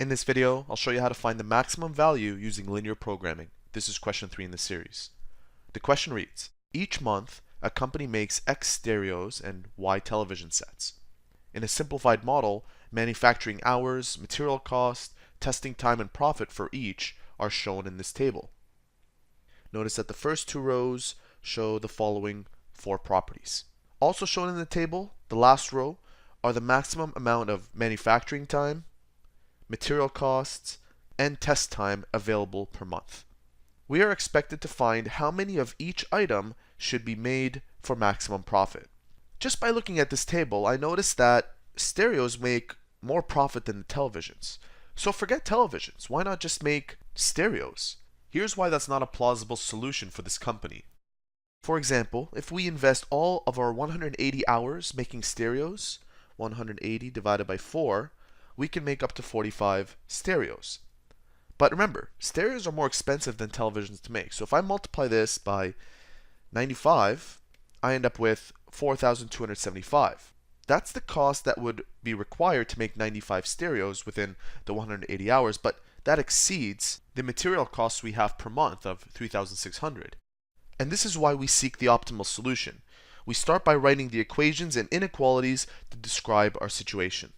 In this video, I'll show you how to find the maximum value using linear programming. This is question 3 in the series. The question reads, each month, a company makes X stereos and Y television sets. In a simplified model, manufacturing hours, material cost, testing time, and profit for each are shown in this table. Notice that the first two rows show the following 4 properties. Also shown in the table, the last row, are the maximum amount of manufacturing time, material costs, and test time available per month. We are expected to find how many of each item should be made for maximum profit. Just by looking at this table, I noticed that stereos make more profit than the televisions. So forget televisions. Why not just make stereos? Here's why that's not a plausible solution for this company. For example, if we invest all of our 180 hours making stereos, 180 divided by 4, we can make up to 45 stereos. But remember, stereos are more expensive than televisions to make. So if I multiply this by 95, I end up with 4,275. That's the cost that would be required to make 95 stereos within the 180 hours, but that exceeds the material costs we have per month of 3,600. And this is why we seek the optimal solution. We start by writing the equations and inequalities to describe our situation.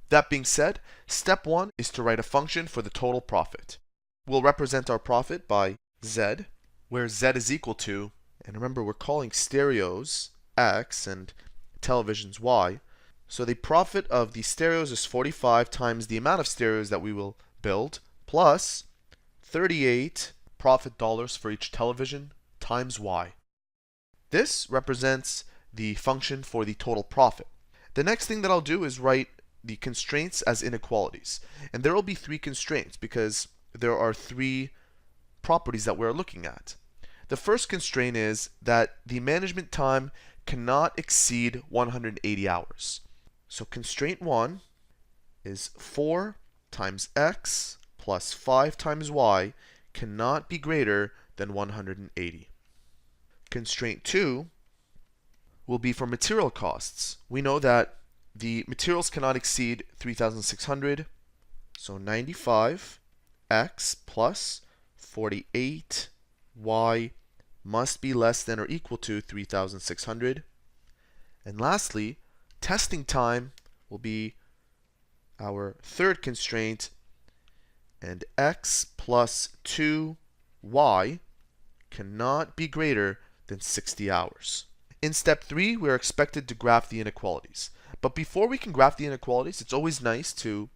That being said, step 1 is to write a function for the total profit. We'll represent our profit by Z, where Z is equal to, and remember we're calling stereos X and televisions Y, so the profit of the stereos is 45 times the amount of stereos that we will build, plus 38 profit dollars for each television times Y. This represents the function for the total profit. The next thing that I'll do is write the constraints as inequalities. And there will be 3 constraints because there are 3 properties that we're looking at. The first constraint is that the management time cannot exceed 180 hours. So constraint 1 is 4 times x plus 5 times y cannot be greater than 180. Constraint 2 will be for material costs. We know that the materials cannot exceed 3,600, so 95 x plus 48 y must be less than or equal to 3,600. And lastly, testing time will be our third constraint, and x plus 2y cannot be greater than 60 hours. In step 3, we are expected to graph the inequalities. But before we can graph the inequalities, it's always nice to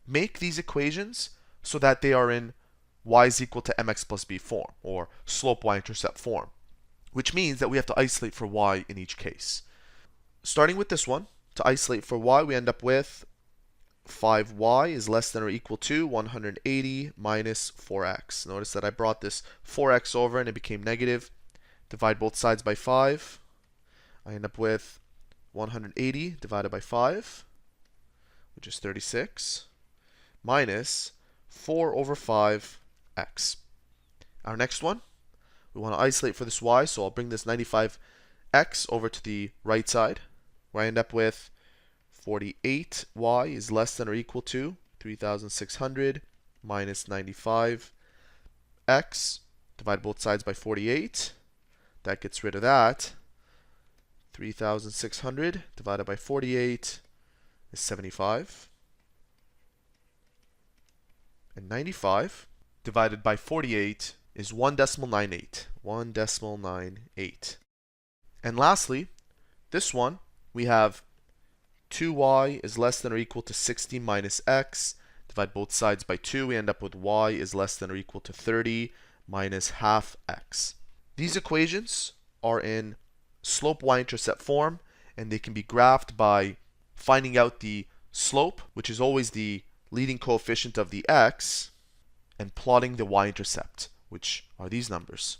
make these equations so that they are in y is equal to mx plus b form, or slope y-intercept form, which means that we have to isolate for y in each case. Starting with this one, to isolate for y, we end up with 5y is less than or equal to 180 minus 4x. Notice that I brought this 4x over and it became negative. Divide both sides by 5. I end up with 180 divided by 5, which is 36, minus 4 over 5x. Our next one, we want to isolate for this y, so I'll bring this 95x over to the right side, where I end up with 48y is less than or equal to 3,600 minus 95x. Divide both sides by 48. That gets rid of that. 3,600 divided by 48 is 75. And 95 divided by 48 is 1.98. 1.98. And lastly, this one, we have 2y is less than or equal to 60 minus x. Divide both sides by 2, we end up with y is less than or equal to 30 minus half x. These equations are in slope y-intercept form, and they can be graphed by finding out the slope, which is always the leading coefficient of the x, and plotting the y-intercept, which are these numbers.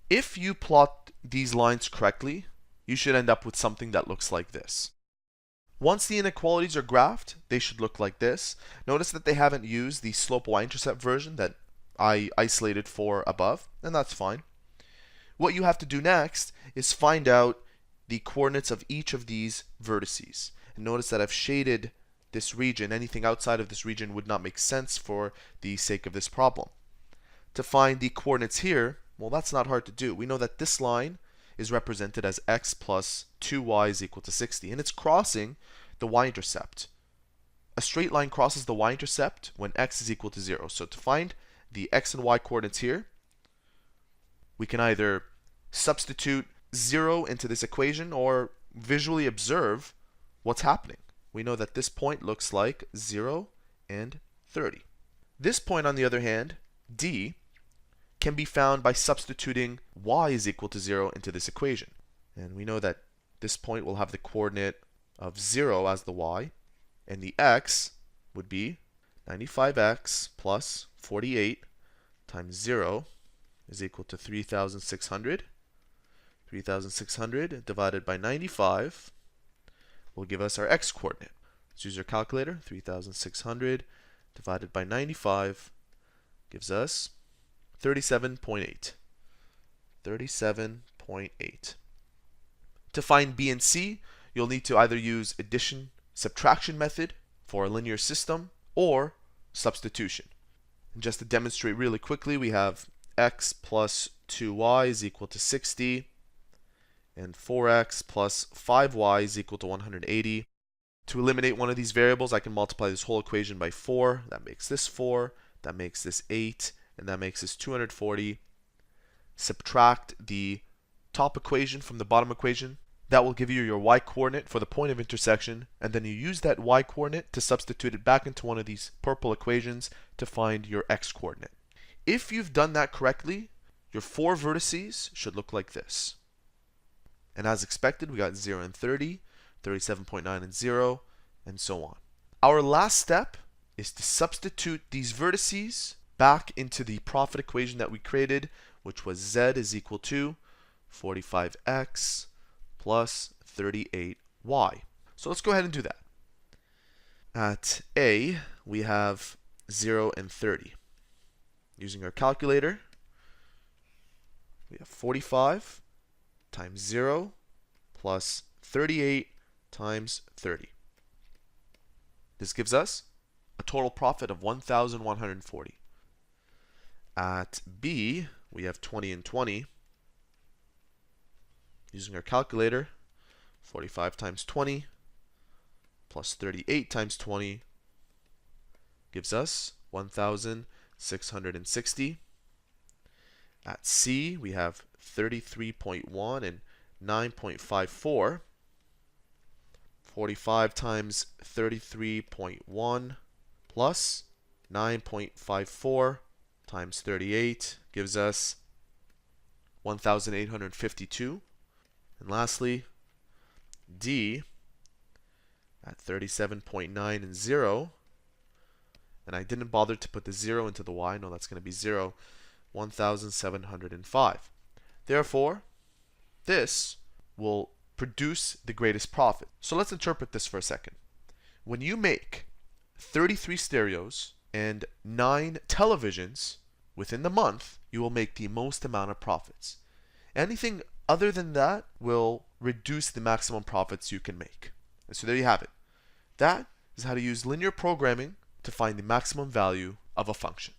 If you plot these lines correctly, you should end up with something that looks like this. Once the inequalities are graphed, they should look like this. Notice that they haven't used the slope y-intercept version that I isolated for above, and that's fine. What you have to do next is find out the coordinates of each of these vertices. And notice that I've shaded this region. Anything outside of this region would not make sense for the sake of this problem. To find the coordinates here, well, that's not hard to do. We know that this line is represented as x plus 2y is equal to 60, and it's crossing the y-intercept. A straight line crosses the y-intercept when x is equal to 0. So to find the x and y coordinates here, we can either substitute 0 into this equation or visually observe what's happening. We know that this point looks like 0 and 30. This point, on the other hand, D, can be found by substituting y is equal to 0 into this equation. And we know that this point will have the coordinate of 0 as the y, and the x would be 95x plus 48 times 0 is equal to 3,600. 3,600 divided by 95 will give us our x coordinate. Let's use our calculator. 3,600 divided by 95 gives us 37.8. 37.8. To find b and c, you'll need to either use addition subtraction method for a linear system or substitution. And just to demonstrate really quickly, we have x plus 2y is equal to 60, and 4x plus 5y is equal to 180. To eliminate one of these variables, I can multiply this whole equation by 4. That makes this 4. That makes this 8. And that makes this 240. Subtract the top equation from the bottom equation. That will give you your y coordinate for the point of intersection. And then you use that y coordinate to substitute it back into one of these purple equations to find your x coordinate. If you've done that correctly, your 4 vertices should look like this. And as expected, we got 0 and 30, 37.9 and 0, and so on. Our last step is to substitute these vertices back into the profit equation that we created, which was z is equal to 45x plus 38y. So let's go ahead and do that. At A, we have 0 and 30. Using our calculator, we have 45 times 0 plus 38 times 30. This gives us a total profit of 1,140. At B, we have 20 and 20. Using our calculator, 45 times 20 plus 38 times 20 gives us 1,660. At C, we have 33.1 and 9.54. 45 times 33.1 plus 9.54 times 38 gives us 1,852. And lastly, D at 37.9 and 0. And I didn't bother to put the 0 into the y. No, that's going to be 0. 1,705. Therefore, this will produce the greatest profit. So let's interpret this for a second. When you make 33 stereos and 9 televisions within the month, you will make the most amount of profits. Anything other than that will reduce the maximum profits you can make. And so there you have it. That is how to use linear programming to find the maximum value of a function.